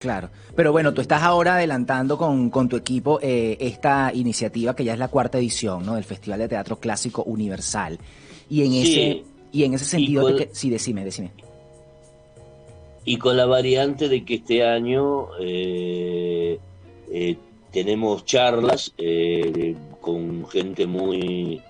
Claro, pero bueno, tú estás ahora adelantando con tu equipo esta iniciativa que ya es la cuarta edición, ¿no? Del Festival de Teatro Clásico Universal. Y en ese, Sí, y en ese y sentido, con, sí, decime. y con la variante de que este año eh, tenemos charlas con gente muy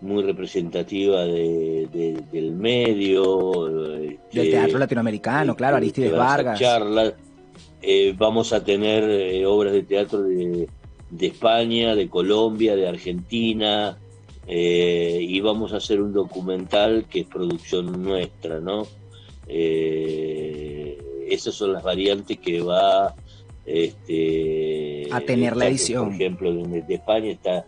representativa del medio, Del teatro latinoamericano, claro, que Aristides van a hacer Vargas. charlas. Vamos a tener obras de teatro de España, de Colombia, de Argentina, y vamos a hacer un documental que es producción nuestra, ¿no? Esas son las variantes que va, A tener la ya que por edición, ejemplo de España está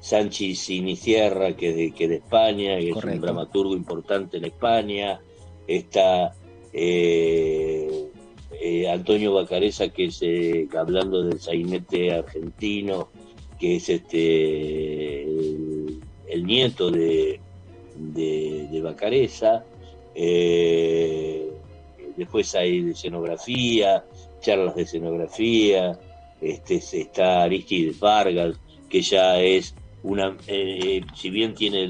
Sanchi Sinisierra, que es de España, que es un correcto. dramaturgo importante en España. Está Antonio Bacareza, que es, hablando del sainete argentino, que es el nieto de Bacareza. Eh, Después hay de escenografía, charlas de escenografía. Está Aristides Vargas, que ya es si bien tiene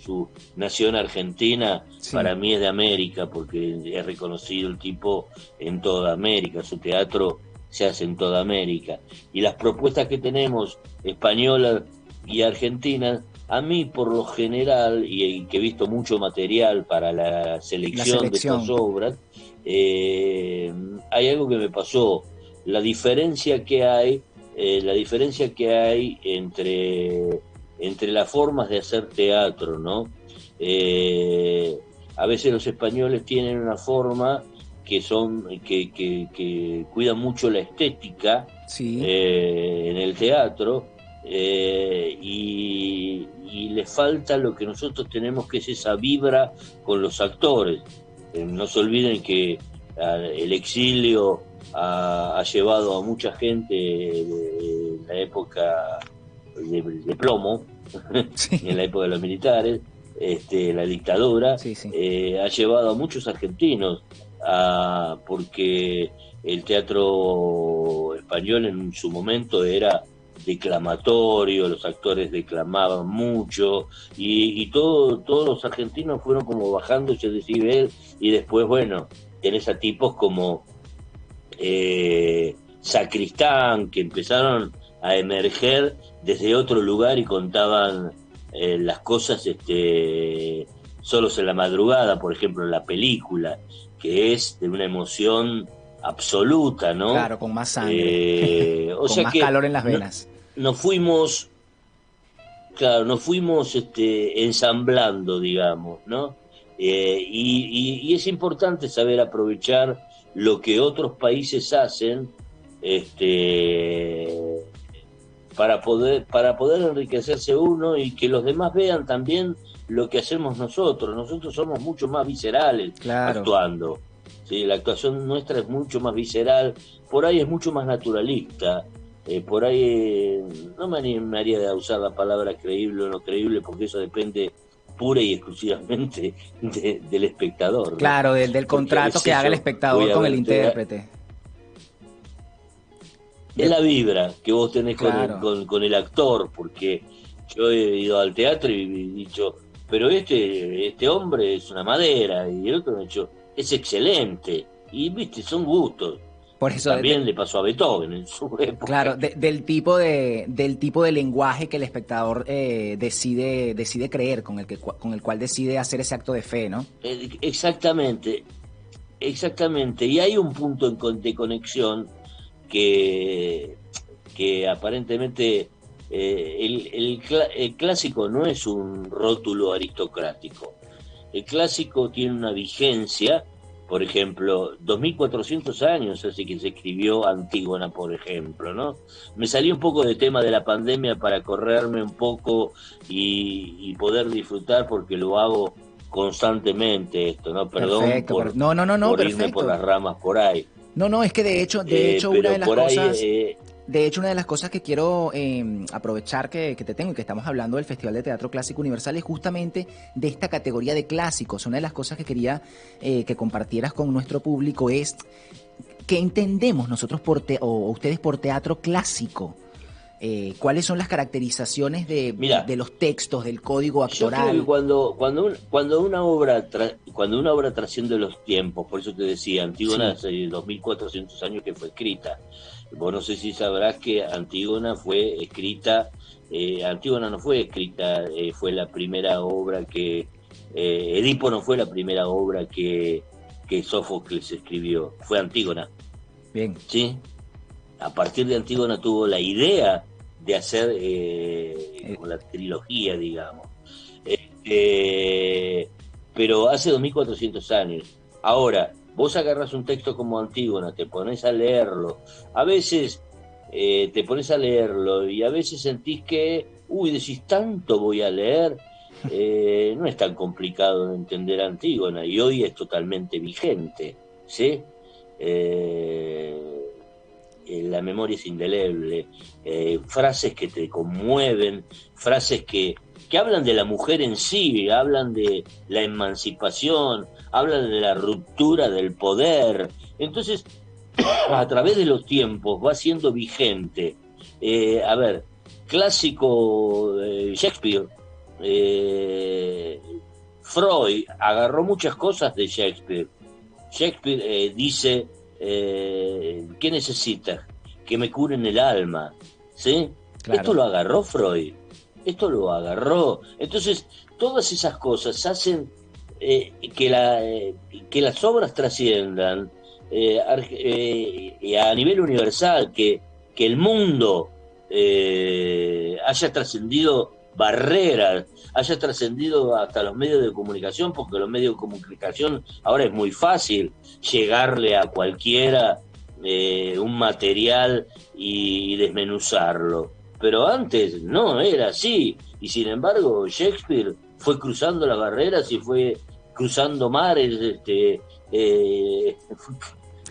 su nación argentina, Sí, para mí es de América, porque es reconocido el tipo en toda América, su teatro se hace en toda América. Y las propuestas que tenemos, españolas y argentinas, a mí por lo general, y que he visto mucho material para la la selección de estas selección. obras, eh, hay algo que me pasó, la diferencia que hay la diferencia que hay entre las formas de hacer teatro, ¿no? Eh, a veces los españoles tienen una forma que cuida mucho la estética Sí, en el teatro, y le falta lo que nosotros tenemos, que es esa vibra con los actores. No se olviden que el exilio ha llevado a mucha gente de la época de plomo, en la sí, época de los militares, la dictadura, sí. ha llevado a muchos argentinos porque el teatro español en su momento era declamatorio, los actores declamaban mucho todos los argentinos fueron como bajando ese decibel y después, bueno, tenés a tipos como Sacristán, que empezaron a emerger desde otro lugar y contaban las cosas solos en la madrugada, por ejemplo, en la película, que es de una emoción absoluta, ¿no? claro, con más sangre, O con sea más que calor en las venas. nos fuimos, claro, nos fuimos ensamblando, digamos, ¿no? Y es importante saber aprovechar lo que otros países hacen, este, para poder enriquecerse uno y que los demás vean también lo que hacemos nosotros. Nosotros somos mucho más viscerales Claro. actuando. ¿Sí? La actuación nuestra es mucho más visceral, por ahí es mucho más naturalista. Por ahí no me animaría a usar la palabra creíble o no creíble, porque eso depende pura y exclusivamente del espectador, ¿no? Claro, del Porque a contrato que veces haga el yo voy espectador a con el verte. intérprete. Es De, la vibra que vos tenés con el, claro. con el actor, porque yo he ido al teatro y he dicho, pero este hombre es una madera, y el otro me ha dicho, es excelente. Y viste, son gustos. Por eso, También le pasó a Beethoven en su época. claro, del tipo de lenguaje que el espectador decide creer, con el cual decide hacer ese acto de fe, ¿no? Exactamente, exactamente. Y hay un punto de conexión que, que aparentemente el clásico no es un rótulo aristocrático. El clásico tiene una vigencia, por ejemplo, 2400 años hace que se escribió Antígona, por ejemplo, ¿no? Me salí un poco del tema de la pandemia para correrme un poco y poder disfrutar, porque lo hago constantemente esto, ¿no? Perdón Perfecto. No, no, por irme por perfecto. las ramas por ahí. No, es que de hecho una de Pero las por ahí, cosas, que quiero aprovechar que te tengo y que estamos hablando del Festival de Teatro Clásico Universal es justamente de esta categoría de clásicos. Una de las cosas que quería que compartieras con nuestro público es ¿qué entendemos nosotros o ustedes por teatro clásico? ¿Cuáles son las caracterizaciones Mira, de los textos, del código yo creo que actoral? cuando una obra trasciende los tiempos, por eso te decía, Antígona Sí, hace 2400 años que fue escrita. Vos no sé si sabrás que Antígona fue escrita, Antígona no fue escrita, fue la primera obra Edipo no fue la primera obra que Sófocles escribió, fue Antígona, bien, ¿sí? A partir de Antígona tuvo la idea de hacer eh, como la trilogía, digamos. Eh, pero hace 2400 años. Ahora, vos agarras un texto como Antígona, te pones a leerlo. A veces te pones a leerlo y a veces sentís que, decís, tanto voy a leer. No es tan complicado de entender Antígona y hoy es totalmente vigente, ¿sí? Eh, la memoria es indeleble, frases que te conmueven, frases que hablan de la mujer en sí, hablan de la emancipación, hablan de la ruptura del poder. Entonces, a través de los tiempos va siendo vigente. A ver, clásico Shakespeare, eh, Freud agarró muchas cosas de Shakespeare. Shakespeare dice, ¿qué necesitas? Que me curen el alma, ¿sí? Esto claro. lo agarró Freud, esto lo agarró. Entonces, todas esas cosas hacen que las obras trasciendan a nivel universal, que el mundo haya trascendido barreras, haya trascendido hasta los medios de comunicación, porque los medios de comunicación ahora es muy fácil llegarle a cualquiera un material y desmenuzarlo. Pero antes no era así, y sin embargo Shakespeare fue cruzando las barreras y fue cruzando mares,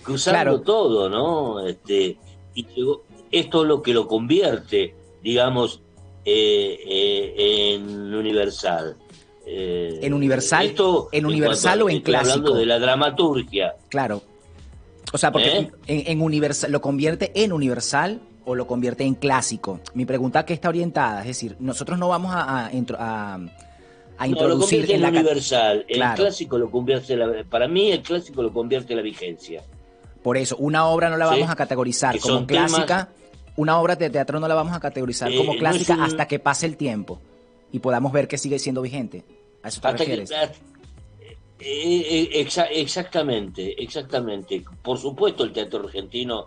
cruzando Claro, todo, ¿no? Y esto es lo que lo convierte, digamos, en universal. Esto en en cuanto universal o en estoy hablando de clásico, la dramaturgia, claro. O sea, porque ¿eh? en universal, ¿lo convierte en universal o lo convierte en clásico? Mi pregunta que está orientada, es decir, nosotros no vamos a No, lo introducir convierte en en la... universal. El Claro, clásico lo convierte, para mí el clásico lo convierte en la vigencia, por eso, una obra no la vamos a ¿sí? categorizar Que como son temas, clásica, una obra de teatro no la vamos a categorizar como no es clásica hasta un, que pase el tiempo y podamos ver que sigue siendo vigente. ¿A eso te hasta que, refieres? exactamente, exactamente. Por supuesto, el teatro argentino,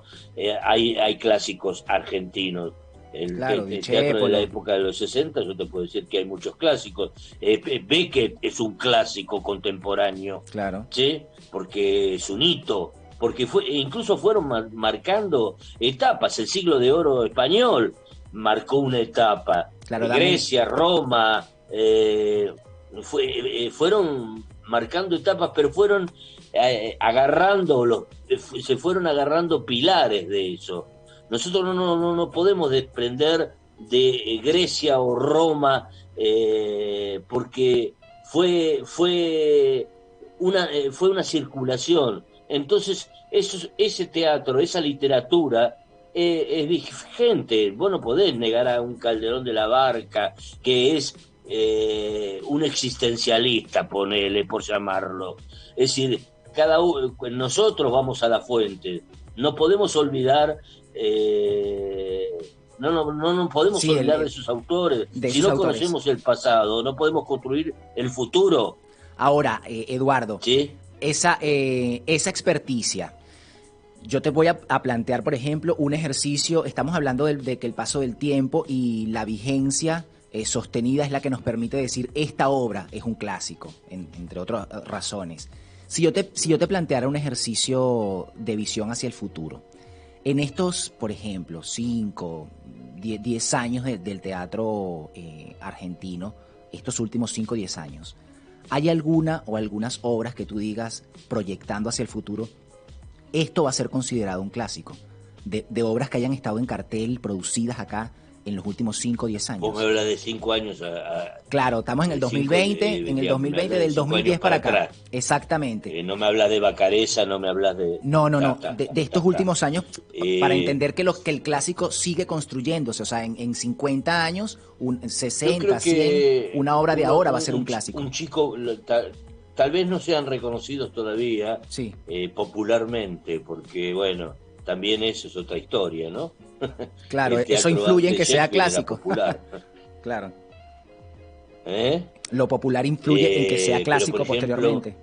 hay clásicos argentinos. Claro, El teatro de la Discépolo, época de los 60, yo te puedo decir que hay muchos clásicos. Beckett es un clásico contemporáneo, claro. ¿sí? Porque es un hito, porque incluso fueron marcando etapas. El siglo de oro español marcó una etapa. Claro, dame, Grecia, Roma, fueron marcando etapas, pero fueron se fueron agarrando pilares de eso. Nosotros no podemos desprender de Grecia o Roma porque fue una circulación. Entonces, ese teatro, esa literatura es vigente. Vos no podés negar a un Calderón de la Barca que es un existencialista, ponele, por llamarlo. Es decir, nosotros vamos a la fuente. No podemos olvidar, no nos podemos sí, olvidar de sus autores. de Si esos no autores. conocemos el pasado, no podemos construir el futuro, Ahora, Eduardo, ¿sí? esa experticia, yo te voy a plantear, por ejemplo, un ejercicio, estamos hablando de que el paso del tiempo y la vigencia sostenida es la que nos permite decir esta obra es un clásico, entre otras razones. Si yo te planteara un ejercicio de visión hacia el futuro, en estos, por ejemplo, 5, 10 años del teatro argentino, estos últimos 5 o 10 años, ¿hay alguna o algunas obras que tú digas, proyectando hacia el futuro, esto va a ser considerado un clásico? De obras que hayan estado en cartel, producidas acá, en los últimos 5 o 10 años. Vos me hablas de 5 años Claro, estamos en el 2020, en el 2020 del 2010 para acá. Atrás. Exactamente. No me hablas de Vacareza, no me hablas de... No, de estos últimos años, para entender que el clásico sigue construyéndose, o sea, en 50 años, 60, 100, una obra de ahora va a ser un clásico. Un chico, tal vez no sean reconocidos todavía sí. Popularmente, porque bueno, también eso es otra historia, ¿no? Claro, eso influye en que sea clásico. Claro. Lo popular influye en que sea clásico, por ejemplo, posteriormente.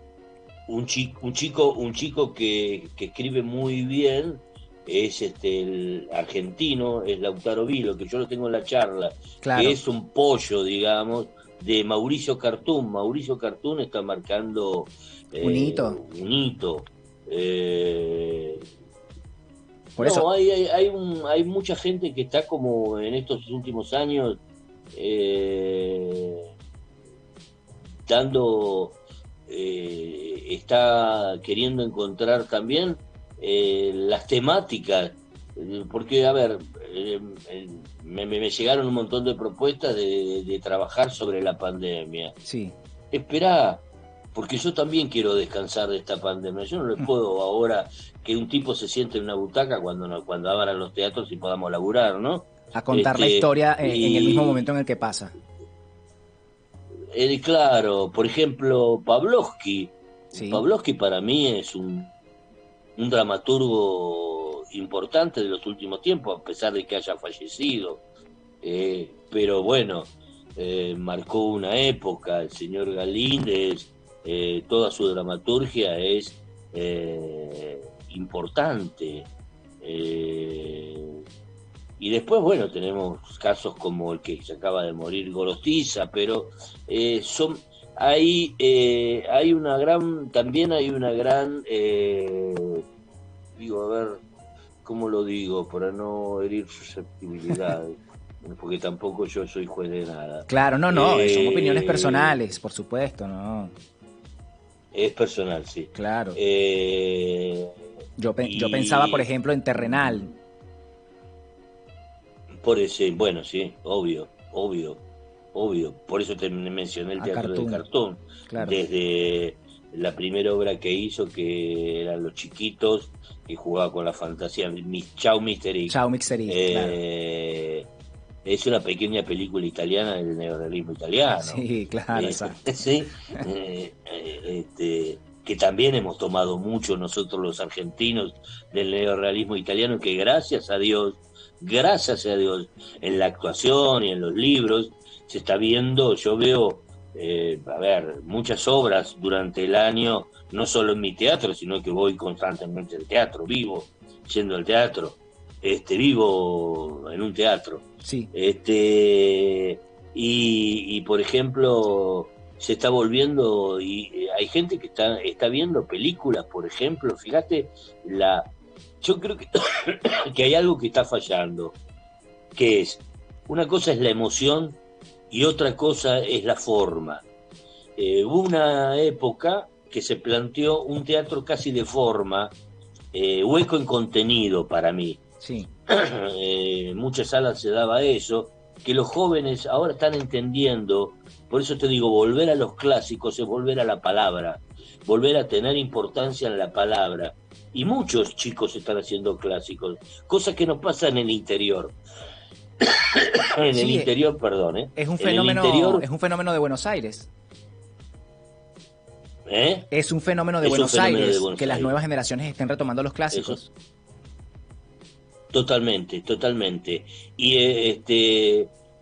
Un chico que escribe muy bien es el argentino, es Lautaro Vilo, que yo lo tengo en la charla, claro. Que es un pollo, digamos, de Mauricio Cartún. Mauricio Cartún está marcando un hito. Por eso. Hay mucha gente que está como en estos últimos años está queriendo encontrar también las temáticas, porque a ver, me llegaron un montón de propuestas de trabajar sobre la pandemia. Sí. Esperá, porque yo también quiero descansar de esta pandemia. Yo no le puedo ahora que un tipo se siente en una butaca cuando abran los teatros y podamos laburar, ¿no? A contar la historia en el mismo momento en el que pasa. Claro, por ejemplo, Pavlovsky. Sí. Pavlovsky para mí es un dramaturgo importante de los últimos tiempos, a pesar de que haya fallecido. Pero bueno, marcó una época. El señor Galíndez, toda su dramaturgia es importante. Y después, bueno, tenemos casos como el que se acaba de morir Gorostiza, pero hay una gran, digo, a ver, ¿cómo lo digo? Para no herir susceptibilidades, porque tampoco yo soy juez de nada. Claro, no, son opiniones personales, por supuesto, ¿no? Es personal, sí. Claro. Yo pensaba, por ejemplo, en Terrenal. Bueno, sí, obvio. Por eso te mencioné el teatro de Cartún. Claro. Desde la primera obra que hizo, que eran Los Chiquitos, que jugaba con la fantasía, Ciao Mister X. Ciao Mister X, claro. Es una pequeña película italiana del neorrealismo italiano. Sí, claro, exacto. Sí, que también hemos tomado mucho nosotros los argentinos del neorrealismo italiano, que gracias a Dios, en la actuación y en los libros, se está viendo, yo veo, muchas obras durante el año, no solo en mi teatro, sino que voy constantemente al teatro, vivo yendo al teatro, vivo en un teatro. Sí. Y por ejemplo, se está volviendo, y hay gente que está viendo películas, por ejemplo, fíjate, yo creo que hay algo que está fallando, que es, una cosa es la emoción y otra cosa es la forma. Hubo una época que se planteó un teatro casi de forma, hueco en contenido para mí. Sí. En muchas salas se daba eso, que los jóvenes ahora están entendiendo. Por eso te digo, volver a los clásicos es volver a la palabra, volver a tener importancia en la palabra. Y muchos chicos están haciendo clásicos, cosa que no pasa en el interior. En el interior, perdón. Es un fenómeno de Buenos Aires. Es un fenómeno de Buenos Aires, que las nuevas generaciones estén retomando los clásicos. Totalmente. Y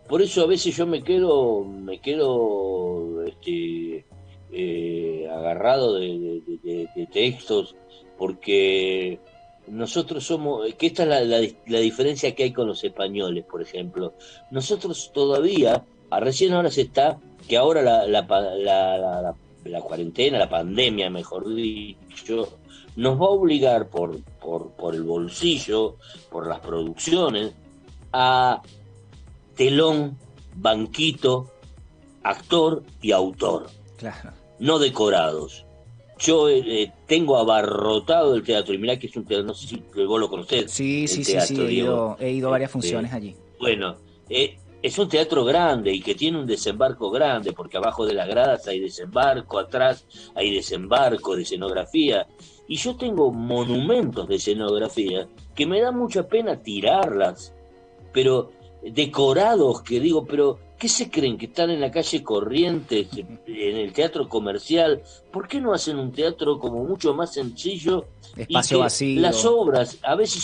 por eso a veces yo me quedo agarrado de textos, porque nosotros somos, que esta es la diferencia que hay con los españoles, por ejemplo. Nosotros todavía, recién ahora se está, que ahora la cuarentena, la pandemia, mejor dicho, nos va a obligar por el bolsillo, por las producciones, a telón, banquito, actor y autor. Claro. No decorados. Yo tengo abarrotado el teatro, y mirá que es un teatro, no sé si vos lo conocés. Sí, he ido a varias funciones allí. Bueno, es un teatro grande y que tiene un desembarco grande, porque abajo de las gradas hay desembarco, atrás hay desembarco de escenografía. Y yo tengo monumentos de escenografía que me da mucha pena tirarlas, pero decorados que digo, pero ¿qué se creen que están en la calle Corrientes, en el teatro comercial? ¿Por qué no hacen un teatro como mucho más sencillo y Espacio que las vacío. obras, a veces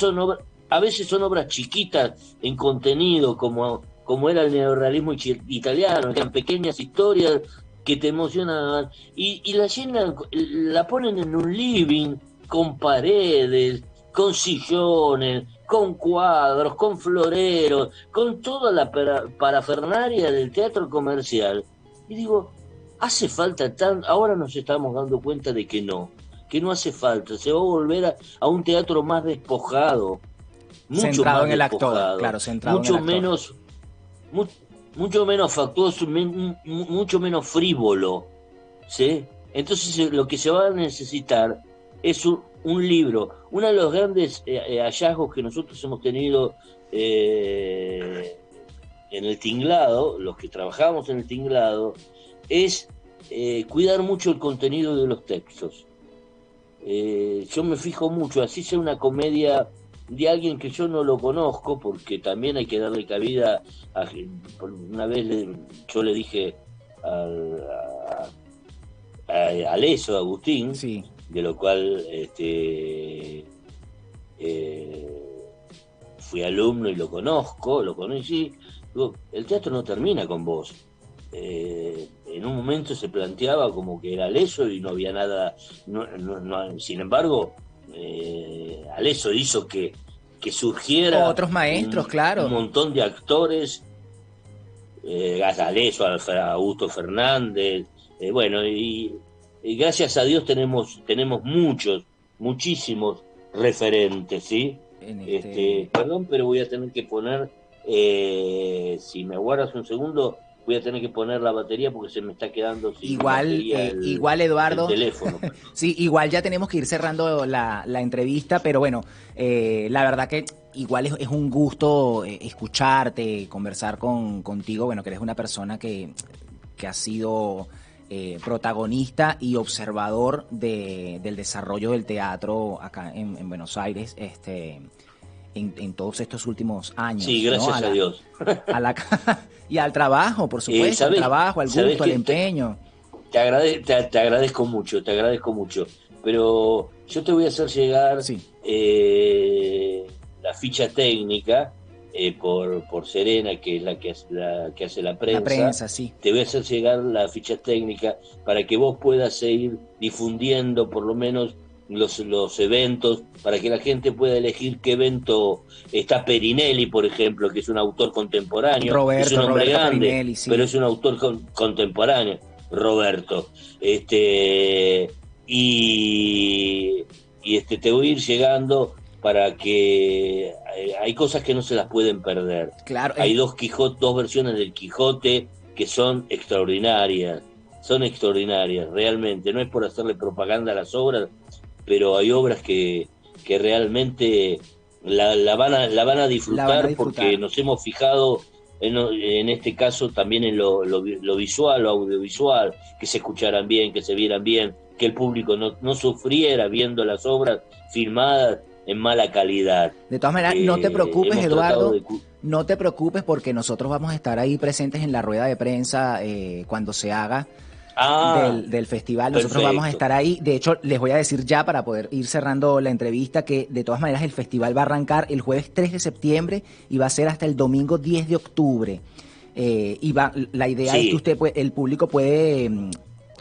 son obras chiquitas en contenido, como era el neorrealismo italiano, eran pequeñas historias que te emocionaban, y la llenan, la ponen en un living con paredes, con sillones, con cuadros, con floreros, con toda la parafernaria del teatro comercial. Y digo, hace falta ahora nos estamos dando cuenta de que no hace falta, se va a volver a un teatro más despojado, mucho Centrado más en el actor, despojado, claro, centrado en el mucho actor. menos, mu- mucho menos factuoso, mucho menos frívolo, ¿sí? Entonces lo que se va a necesitar es un libro. Uno de los grandes hallazgos que nosotros hemos tenido en el tinglado, los que trabajamos en el tinglado, es cuidar mucho el contenido de los textos. Yo me fijo mucho, así sea una comedia de alguien que yo no lo conozco, porque también hay que darle cabida una vez yo le dije al eso, Agustín, Sí, de lo cual fui alumno y lo conocí, digo, el teatro no termina con vos. En un momento se planteaba como que era Aleso y no había nada, sin embargo, Aleso hizo que surgiera otros maestros, un claro. montón de actores, Aleso, Augusto Fernández, bueno, y gracias a Dios tenemos muchísimos referentes, ¿sí? En este, Perdón, pero voy a tener que poner, si me guardas un segundo, voy a tener que poner la batería porque se me está quedando sin igual, batería igual el Eduardo, teléfono, perdón. sí, igual ya tenemos que ir cerrando la entrevista, pero bueno, la verdad que igual es un gusto escucharte, conversar contigo, bueno, que eres una persona que ha sido protagonista y observador del desarrollo del teatro acá en Buenos Aires, en todos estos últimos Sí, años, ¿no? gracias a Dios. A la, y al trabajo, por supuesto, al trabajo, al ¿Sabés gusto, al que empeño. te agradezco mucho, te agradezco mucho, pero yo te voy a hacer llegar Sí, la ficha técnica por Serena, que es la que hace la la prensa. prensa, sí. Te voy a hacer llegar la ficha técnica para que vos puedas seguir difundiendo por lo menos los eventos, para que la gente pueda elegir qué evento está Perinelli, por ejemplo, que es un autor contemporáneo, es un hombre Roberto grande, Perinelli, pero sí. es un autor contemporáneo, Roberto. Y, te voy a ir llegando para que hay cosas que no se las pueden perder. Claro, Hay dos versiones del Quijote que son extraordinarias, realmente. No es por hacerle propaganda a las obras, pero hay obras que realmente la van a la van a disfrutar porque disfrutar. nos hemos fijado en este caso también en lo visual, lo audiovisual, que se escucharan bien, que se vieran bien, que el público no sufriera viendo las obras filmadas en mala calidad. De todas maneras, no te preocupes, Hemos tratado Eduardo. de... No te preocupes porque nosotros vamos a estar ahí presentes en la rueda de prensa cuando se haga Ah, del festival. Nosotros vamos a perfecto. estar ahí. De hecho, les voy a decir ya para poder ir cerrando la entrevista que de todas maneras el festival va a arrancar el jueves 3 de septiembre y va a ser hasta el domingo 10 de octubre. La idea es que Sí, el público puede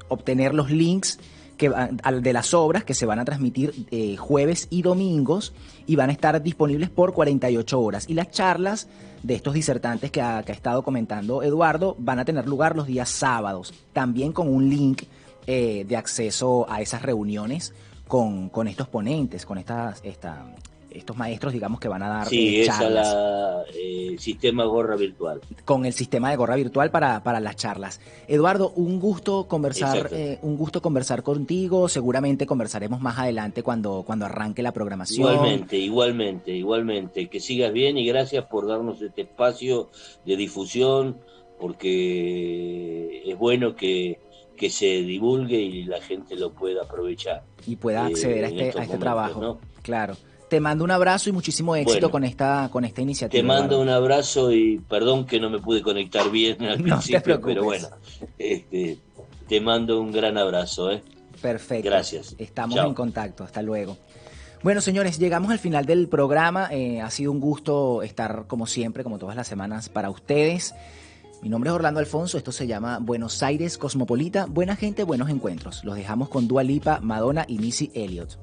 obtener los links de las obras que se van a transmitir jueves y domingos y van a estar disponibles por 48 horas. Y las charlas de estos disertantes que ha estado comentando Eduardo van a tener lugar los días sábados, también con un link de acceso a esas reuniones con estos ponentes, con estos maestros, digamos, que van a dar Sí, esa charlas. sistema gorra virtual. Con el sistema de gorra virtual para las charlas. Eduardo, Exacto. un gusto conversar contigo. Seguramente conversaremos más adelante cuando arranque la programación. Igualmente, igualmente, igualmente. Que sigas bien y gracias por darnos este espacio de difusión, porque es bueno que se divulgue y la gente lo pueda aprovechar Y pueda acceder en a estos este momentos, trabajo. ¿no? Claro. Te mando un abrazo y muchísimo éxito Bueno, con esta te iniciativa, mando Eduardo. un abrazo y perdón que no me pude conectar bien al No te principio, pero bueno, preocupes. este, te mando un gran abrazo, ¿eh? Perfecto. Gracias. Estamos en Chao. contacto. Hasta luego. Bueno, señores, llegamos al final del programa. Ha sido un gusto estar, como siempre, como todas las semanas, para ustedes. Mi nombre es Orlando Alfonso, esto se llama Buenos Aires Cosmopolita, buena gente, buenos encuentros. Los dejamos con Dua Lipa, Madonna y Missy Elliott.